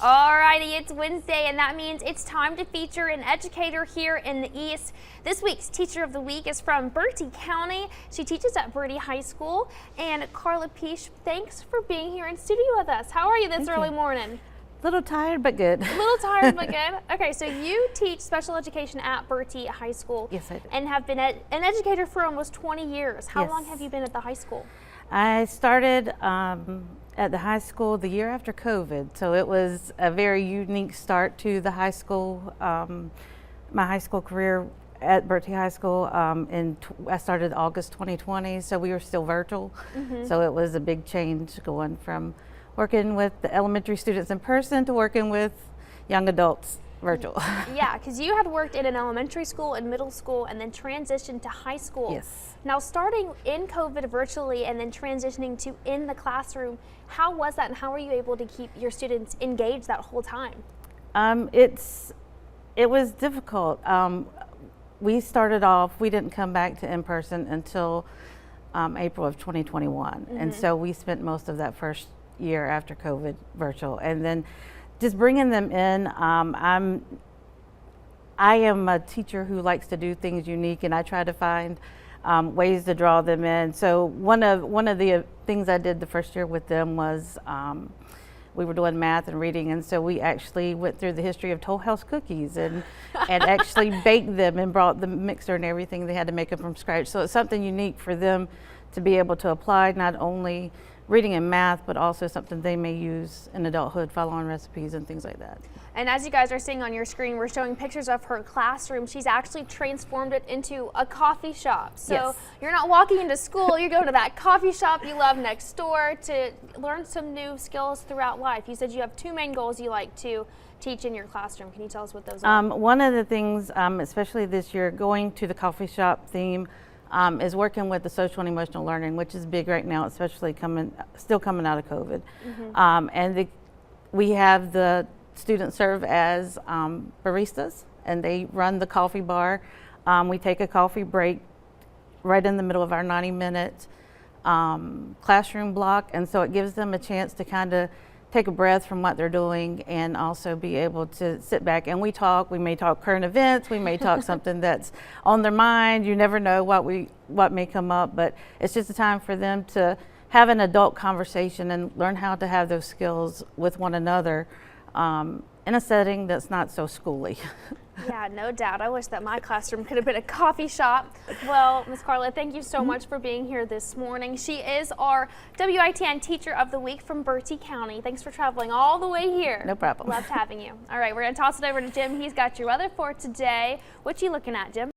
Alrighty, it's Wednesday, and that means it's time to feature an educator here in the East. This week's Teacher of the Week is from Bertie County. She teaches at Bertie High School. And Carla Pesce, thanks for being here in studio with us. How are you this early morning? A little tired, but good. A little tired, but good. Okay, so you teach special education at Bertie High School. Yes, I do. And have been an educator for almost 20 years. How Yes. long have you been at the high school? I started at the high school the year after COVID, so it was a very unique start to the high school. My high school career at Bertie High School, I started August 2020, so we were still virtual. So it was a big change going from working with the elementary students in person to working with young adults virtual. Yeah, because you had worked in an elementary school and middle school and then transitioned to high school. Yes. Now, starting in COVID virtually and then transitioning to in the classroom, how was that and how were you able to keep your students engaged that whole time? It was difficult. We started off, we didn't come back to in-person until April of 2021. And so we spent most of that first year after COVID virtual. And then just bringing them in, I am a teacher who likes to do things unique, and I try to find ways to draw them in. So one of the things I did the first year with them was we were doing math and reading, and so we actually went through the history of Toll House cookies and actually baked them and brought the mixer and everything. They had to make them from scratch. So it's something unique for them to be able to apply, not only reading and math, but also something they may use in adulthood, following recipes and things like that. And as you guys are seeing on your screen, we're showing pictures of her classroom. She's actually transformed it into a coffee shop. So Yes. You're not walking into school, you're going to that coffee shop you love next door to learn some new skills throughout life. You said you have two main goals you like to teach in your classroom. Can you tell us what those are? One of the things, especially this year, going to the coffee shop theme, is working with the social and emotional learning, which is big right now, especially still coming out of COVID. We have the students serve as baristas, and they run the coffee bar. We take a coffee break right in the middle of our 90-minute classroom block, and so it gives them a chance to kind of take a breath from what they're doing and also be able to sit back and we may talk current events, we may talk something that's on their mind. You never know what may come up, but it's just a time for them to have an adult conversation and learn how to have those skills with one another in a setting that's not so schooly. Yeah, no doubt. I wish that my classroom could have been a coffee shop. Well, Ms. Carla, thank you so much for being here this morning. She is our WITN Teacher of the Week from Bertie County. Thanks for traveling all the way here. No problem. Loved having you. All right, we're going to toss it over to Jim. He's got your weather for today. What you looking at, Jim?